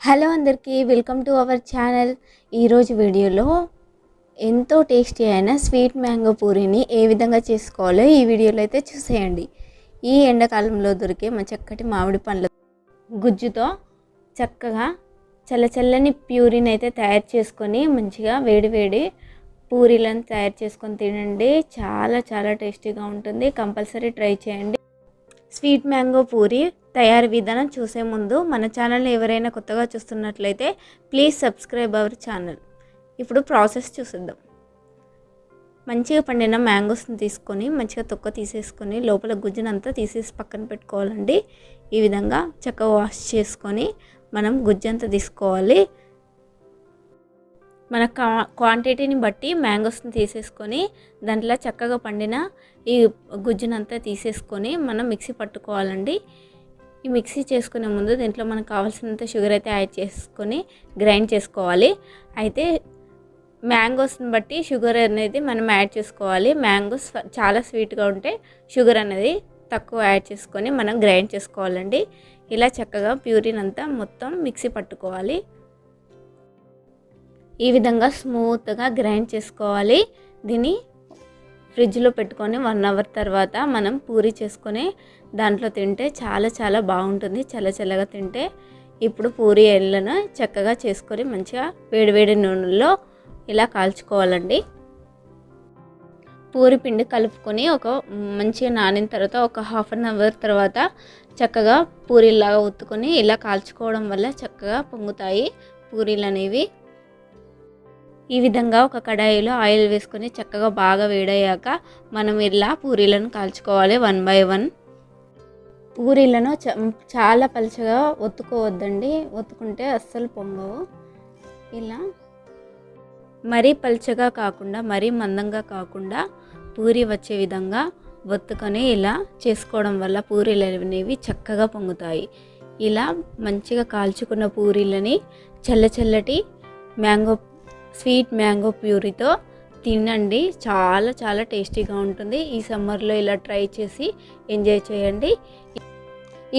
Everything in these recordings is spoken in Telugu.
హలో అందరికీ వెల్కమ్ టు అవర్ ఛానల్. ఈరోజు వీడియోలో ఎంతో టేస్టీ అయిన స్వీట్ మ్యాంగో పూరీని ఏ విధంగా చేసుకోవాలో ఈ వీడియోలో అయితే చూసేయండి. ఈ ఎండాకాలంలో దొరికే మన చక్కటి మామిడి పండ్ల గుజ్జుతో చక్కగా చల్లచల్లని ప్యూరీని అయితే తయారు చేసుకొని మంచిగా వేడి పూరీలను తయారు చేసుకొని తినండి. చాలా చాలా టేస్టీగా ఉంటుంది. కంపల్సరీ ట్రై చేయండి. స్వీట్ మ్యాంగో పూరీ తయారీ విధానం చూసే ముందు మన ఛానల్ని ఎవరైనా కొత్తగా చూస్తున్నట్లయితే ప్లీజ్ సబ్స్క్రైబ్ అవర్ ఛానల్. ఇప్పుడు ప్రాసెస్ చూసిద్దాం. మంచిగా పండిన మ్యాంగోస్ని తీసుకొని మంచిగా తొక్క తీసేసుకొని లోపల గుజ్జునంతా తీసేసి పక్కన పెట్టుకోవాలండి. ఈ విధంగా చక్కగా వాష్ చేసుకొని మనం గుజ్జంతా తీసుకోవాలి. మన క్వాంటిటీని బట్టి మ్యాంగోస్ని తీసేసుకొని దాంట్లో చక్కగా పండిన ఈ గుజ్జునంతా తీసేసుకొని మనం మిక్సీ పట్టుకోవాలండి. ఈ మిక్సీ చేసుకునే ముందు దీంట్లో మనకు కావాల్సినంత షుగర్ అయితే యాడ్ చేసుకొని గ్రైండ్ చేసుకోవాలి. అయితే మ్యాంగోస్ని బట్టి షుగర్ అనేది మనం యాడ్ చేసుకోవాలి. మ్యాంగోస్ చాలా స్వీట్గా ఉంటే షుగర్ అనేది తక్కువ యాడ్ చేసుకొని మనం గ్రైండ్ చేసుకోవాలండి. ఇలా చక్కగా ప్యూరీని అంతా మొత్తం మిక్సీ పట్టుకోవాలి. ఈ విధంగా స్మూత్గా గ్రైండ్ చేసుకోవాలి. దీన్ని ఫ్రిడ్జ్లో పెట్టుకొని 1 అవర్ తర్వాత మనం పూరీ చేసుకొని దాంట్లో తింటే చాలా చాలా బాగుంటుంది. చల్లగా తింటే ఇప్పుడు పూరీ ఎళ్ళను చక్కగా చేసుకొని మంచిగా వేడివేడి నూనెలో ఇలా కాల్చుకోవాలండి. పూరి పిండి కలుపుకొని ఒక మంచిగా నానిన తర్వాత ఒక 1/2 అవర్ తర్వాత చక్కగా పూరీలాగా ఒత్తుకొని ఇలా కాల్చుకోవడం వల్ల చక్కగా పొంగుతాయి పూరీలు అనేవి. ఈ విధంగా ఒక కడాయిలో ఆయిల్ వేసుకొని చక్కగా బాగా వేడయ్యాక మనం ఇలా పూరీలను కాల్చుకోవాలి 1 by 1. పూరీలను చాలా పలుచగా ఒత్తుకోవద్దండి. ఒత్తుకుంటే అస్సలు పొంగవు. ఇలా మరీ పలుచగా కాకుండా మరీ మందంగా కాకుండా పూరీ వచ్చే విధంగా ఒత్తుకొని ఇలా చేసుకోవడం వల్ల పూరీలు అనేవి చక్కగా పొంగుతాయి. ఇలా మంచిగా కాల్చుకున్న పూరీలని చల్లటి స్వీట్ మ్యాంగో ప్యూరీతో తినండి. చాలా చాలా టేస్టీగా ఉంటుంది. ఈ సమ్మర్లో ఇలా ట్రై చేసి ఎంజాయ్ చేయండి.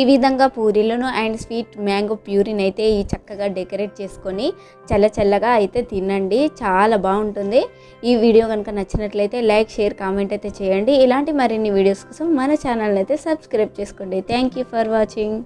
ఈ విధంగా పూరీలను అండ్ స్వీట్ మ్యాంగో ప్యూరీని అయితే ఈ చక్కగా డెకరేట్ చేసుకొని చల్లగా అయితే తినండి. చాలా బాగుంటుంది. ఈ వీడియో కనుక నచ్చినట్లయితే లైక్, షేర్, కామెంట్ అయితే చేయండి. ఇలాంటి మరిన్ని వీడియోస్ కోసం మన ఛానల్ని అయితే సబ్స్క్రైబ్ చేసుకోండి. Thank you for watching.